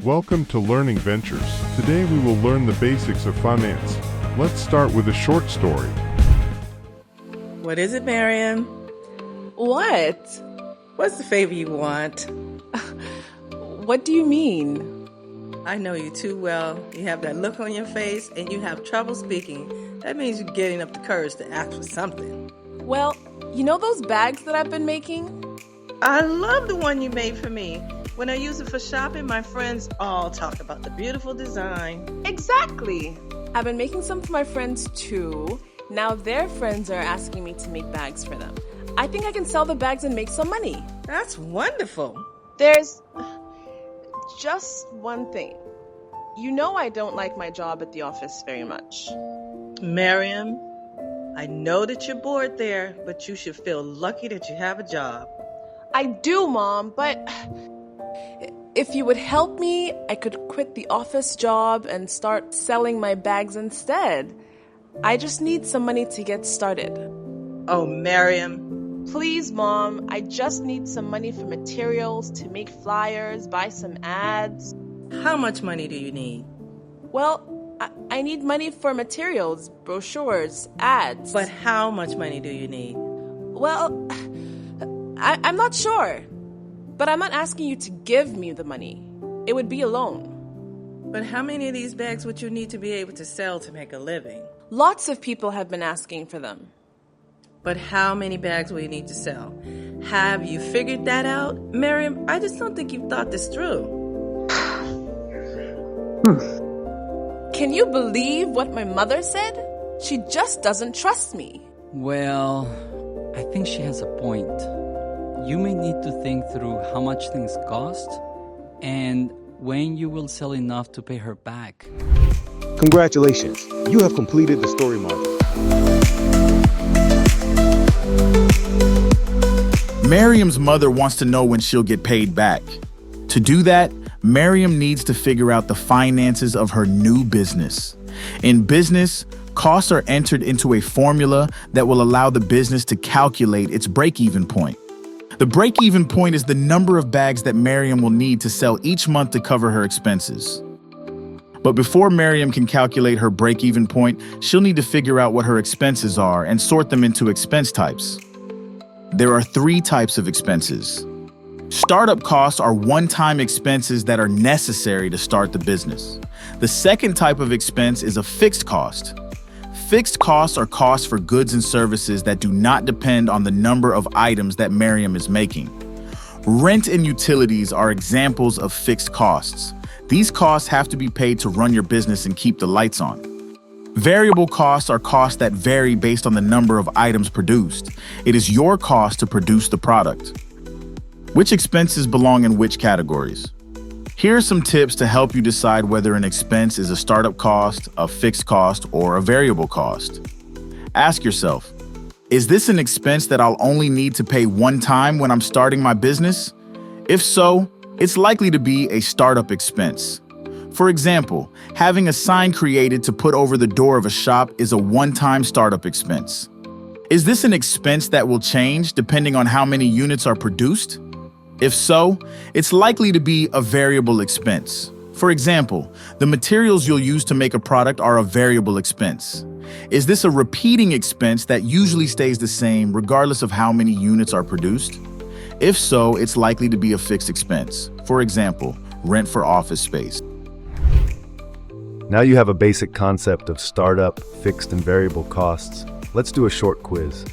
Welcome to Learning Ventures. Today we will learn the basics of finance. Let's start with a short story. What is it, Miriam? What? What's the favor you want? What do you mean? I know you too well. You have that look on your face and you have trouble speaking. That means you're getting up the courage to ask for something. Well, you know those bags that I've been making? I love the one you made for me. When I use it for shopping, my friends all talk about the beautiful design. Exactly. I've been making some for my friends too. Now their friends are asking me to make bags for them. I think I can sell the bags and make some money. That's wonderful. There's just one thing. You know I don't like my job at the office very much. Miriam, I know that you're bored there, but you should feel lucky that you have a job. I do, Mom, but if you would help me, I could quit the office job and start selling my bags instead. I just need some money to get started. Oh, Miriam. Please, Mom, I just need some money for materials to make flyers, buy some ads. How much money do you need? Well, I need money for materials, brochures, ads. But how much money do you need? Well, I'm not sure. But I'm not asking you to give me the money. It would be a loan. But how many of these bags would you need to be able to sell to make a living? Lots of people have been asking for them. But how many bags will you need to sell? Have you figured that out? Miriam, I just don't think you've thought this through. Can you believe what my mother said? She just doesn't trust me. Well, I think she has a point. You may need to think through how much things cost and when you will sell enough to pay her back. Congratulations, you have completed the story module. Miriam's mother wants to know when she'll get paid back. To do that, Miriam needs to figure out the finances of her new business. In business, costs are entered into a formula that will allow the business to calculate its break-even point. The break-even point is the number of bags that Miriam will need to sell each month to cover her expenses. But before Miriam can calculate her break-even point, she'll need to figure out what her expenses are and sort them into expense types. There are 3 types of expenses. Startup costs are one-time expenses that are necessary to start the business. The second type of expense is a fixed cost. Fixed costs are costs for goods and services that do not depend on the number of items that Miriam is making. Rent and utilities are examples of fixed costs. These costs have to be paid to run your business and keep the lights on. Variable costs are costs that vary based on the number of items produced. It is your cost to produce the product. Which expenses belong in which categories? Here are some tips to help you decide whether an expense is a startup cost, a fixed cost, or a variable cost. Ask yourself, is this an expense that I'll only need to pay one time when I'm starting my business? If so, it's likely to be a startup expense. For example, having a sign created to put over the door of a shop is a one-time startup expense. Is this an expense that will change depending on how many units are produced? If so, it's likely to be a variable expense. For example, the materials you'll use to make a product are a variable expense. Is this a repeating expense that usually stays the same regardless of how many units are produced? If so, it's likely to be a fixed expense. For example, rent for office space. Now you have a basic concept of startup, fixed, and variable costs. Let's do a short quiz.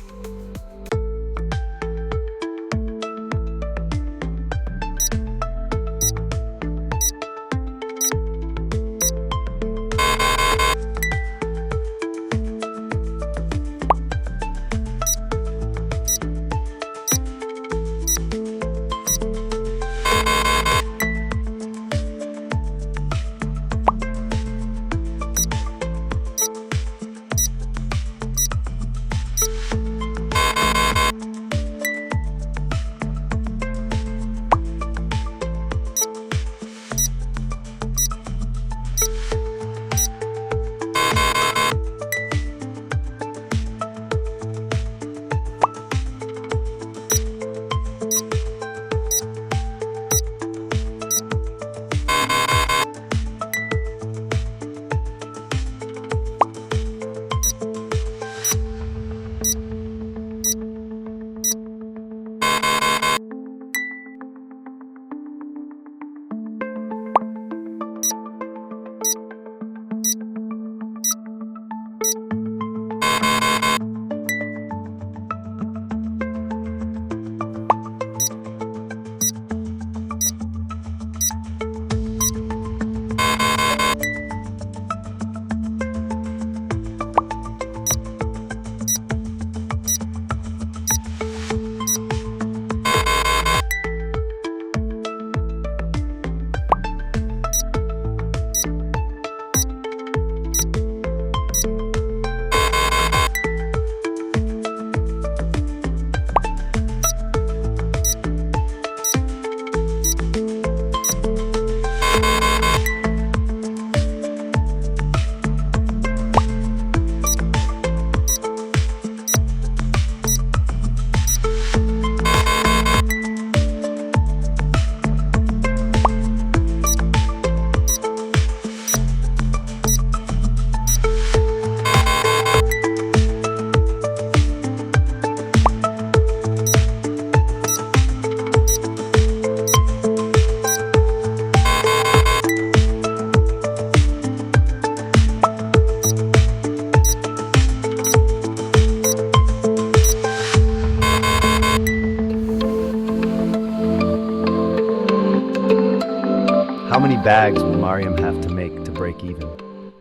many bags will Mariam have to make to break even?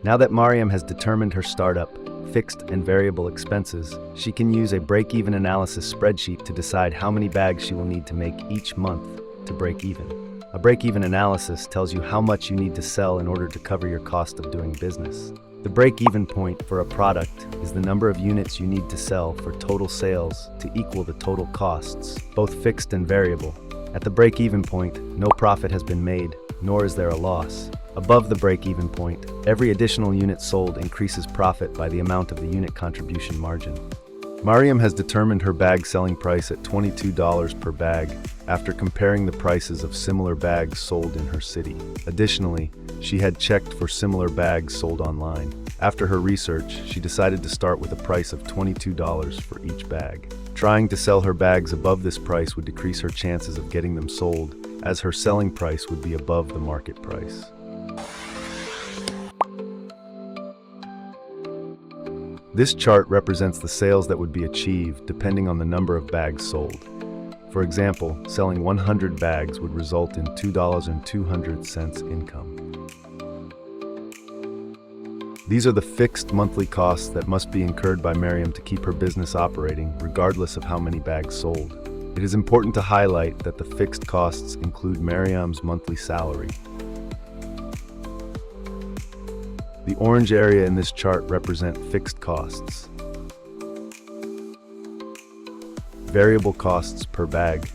Now that Mariam has determined her startup, fixed and variable expenses, she can use a break-even analysis spreadsheet to decide how many bags she will need to make each month to break even. A break-even analysis tells you how much you need to sell in order to cover your cost of doing business. The break-even point for a product is the number of units you need to sell for total sales to equal the total costs, both fixed and variable. At the break-even point, no profit has been made, nor is there a loss. Above the break-even point, every additional unit sold increases profit by the amount of the unit contribution margin. Mariam has determined her bag selling price at $22 per bag after comparing the prices of similar bags sold in her city. Additionally, she had checked for similar bags sold online. After her research, she decided to start with a price of $22 for each bag. Trying to sell her bags above this price would decrease her chances of getting them sold, as her selling price would be above the market price. This chart represents the sales that would be achieved depending on the number of bags sold. For example, selling 100 bags would result in $2.02 income. These are the fixed monthly costs that must be incurred by Mariam to keep her business operating, regardless of how many bags sold. It is important to highlight that the fixed costs include Mariam's monthly salary. The orange area in this chart represent fixed costs. Variable costs per bag.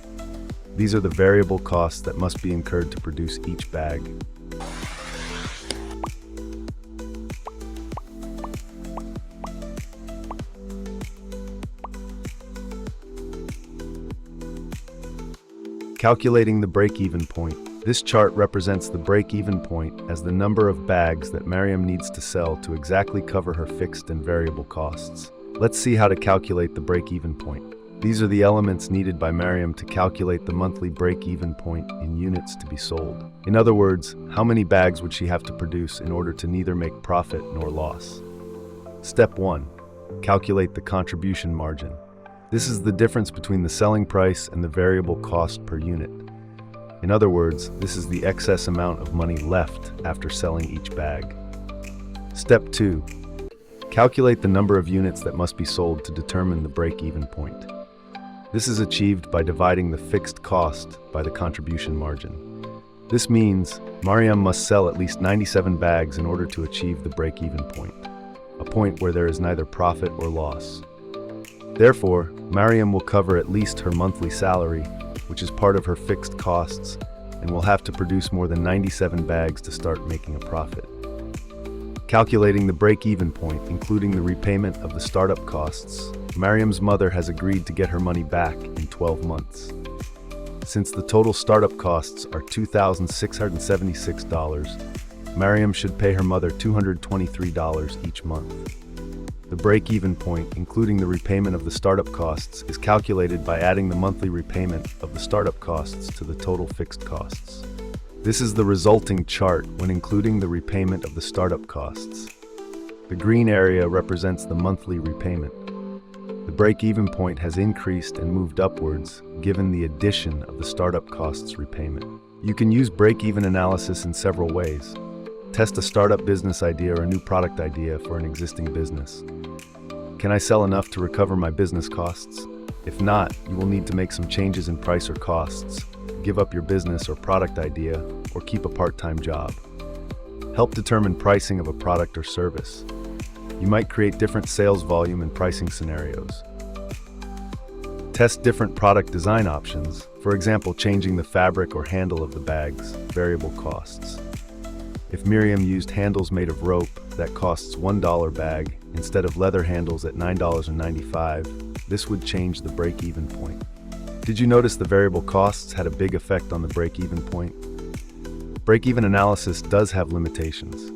These are the variable costs that must be incurred to produce each bag. Calculating the break-even point. This chart represents the break-even point as the number of bags that Mariam needs to sell to exactly cover her fixed and variable costs. Let's see how to calculate the break-even point. These are the elements needed by Mariam to calculate the monthly break-even point in units to be sold. In other words, how many bags would she have to produce in order to neither make profit nor loss? Step 1. Calculate the contribution margin. This is the difference between the selling price and the variable cost per unit. In other words, this is the excess amount of money left after selling each bag. Step 2. Calculate the number of units that must be sold to determine the break-even point. This is achieved by dividing the fixed cost by the contribution margin. This means Mariam must sell at least 97 bags in order to achieve the break-even point, a point where there is neither profit or loss. Therefore, Mariam will cover at least her monthly salary, which is part of her fixed costs, and will have to produce more than 97 bags to start making a profit. Calculating the break-even point, including the repayment of the startup costs, Mariam's mother has agreed to get her money back in 12 months. Since the total startup costs are $2,676, Mariam should pay her mother $223 each month. The break-even point, including the repayment of the startup costs, is calculated by adding the monthly repayment of the startup costs to the total fixed costs. This is the resulting chart when including the repayment of the startup costs. The green area represents the monthly repayment. The break-even point has increased and moved upwards given the addition of the startup costs repayment. You can use break-even analysis in several ways. Test a startup business idea or a new product idea for an existing business. Can I sell enough to recover my business costs? If not, you will need to make some changes in price or costs, give up your business or product idea, or keep a part-time job. Help determine pricing of a product or service. You might create different sales volume and pricing scenarios. Test different product design options, for example, changing the fabric or handle of the bags, variable costs. If Miriam used handles made of rope that costs $1 bag instead of leather handles at $9.95, this would change the break-even point. Did you notice the variable costs had a big effect on the break-even point? Break-even analysis does have limitations.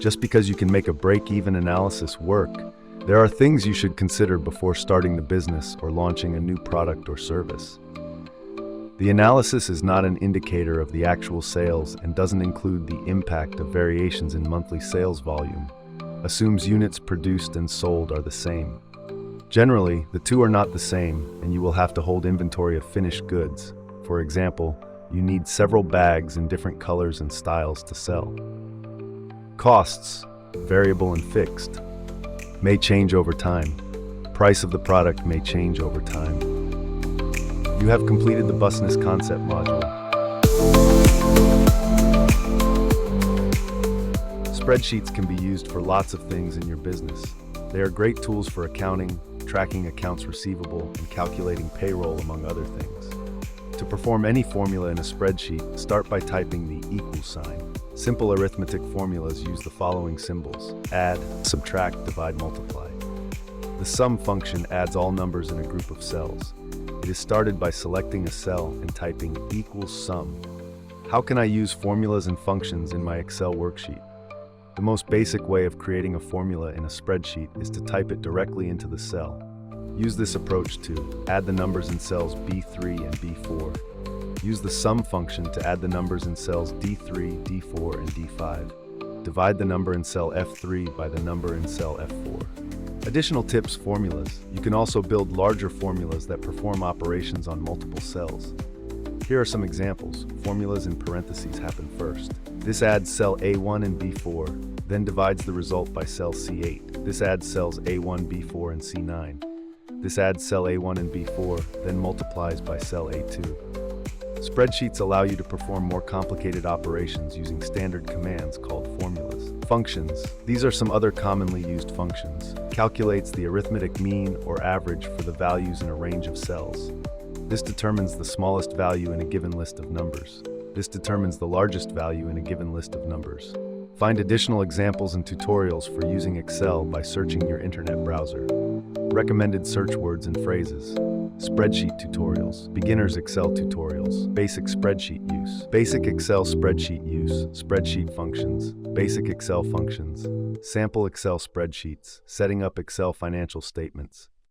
Just because you can make a break-even analysis work, there are things you should consider before starting the business or launching a new product or service. The analysis is not an indicator of the actual sales and doesn't include the impact of variations in monthly sales volume. Assumes units produced and sold are the same. Generally, the two are not the same, and you will have to hold inventory of finished goods. For example, You need several bags in different colors and styles to sell. Costs, variable and fixed, may change over time. Price of the product may change over time. You have completed the business concept module. Spreadsheets can be used for lots of things in your business. They are great tools for accounting, tracking accounts receivable, and calculating payroll, among other things. To perform any formula in a spreadsheet, start by typing the equal sign. Simple arithmetic formulas use the following symbols: add, subtract, divide, multiply. The sum function adds all numbers in a group of cells. It is started by selecting a cell and typing equals sum. How can I use formulas and functions in my Excel worksheet? The most basic way of creating a formula in a spreadsheet is to type it directly into the cell. Use this approach to add the numbers in cells B3 and B4. Use the sum function to add the numbers in cells D3, D4, and D5. Divide the number in cell F3 by the number in cell F4. Additional tips: formulas. You can also build larger formulas that perform operations on multiple cells. Here are some examples. Formulas in parentheses happen first. This adds cell A1 and B4, then divides the result by cell C8. This adds cells A1, B4, and C9. This adds cell A1 and B4, then multiplies by cell A2. Spreadsheets allow you to perform more complicated operations using standard commands called formulas. Functions. These are some other commonly used functions. Calculates the arithmetic mean or average for the values in a range of cells. This determines the smallest value in a given list of numbers. This determines the largest value in a given list of numbers. Find additional examples and tutorials for using Excel by searching your internet browser. Recommended search words and phrases. Spreadsheet tutorials. Beginner's Excel tutorials. Basic spreadsheet use. Basic Excel spreadsheet use. Spreadsheet functions. Basic Excel functions. Sample Excel spreadsheets. Setting up Excel financial statements.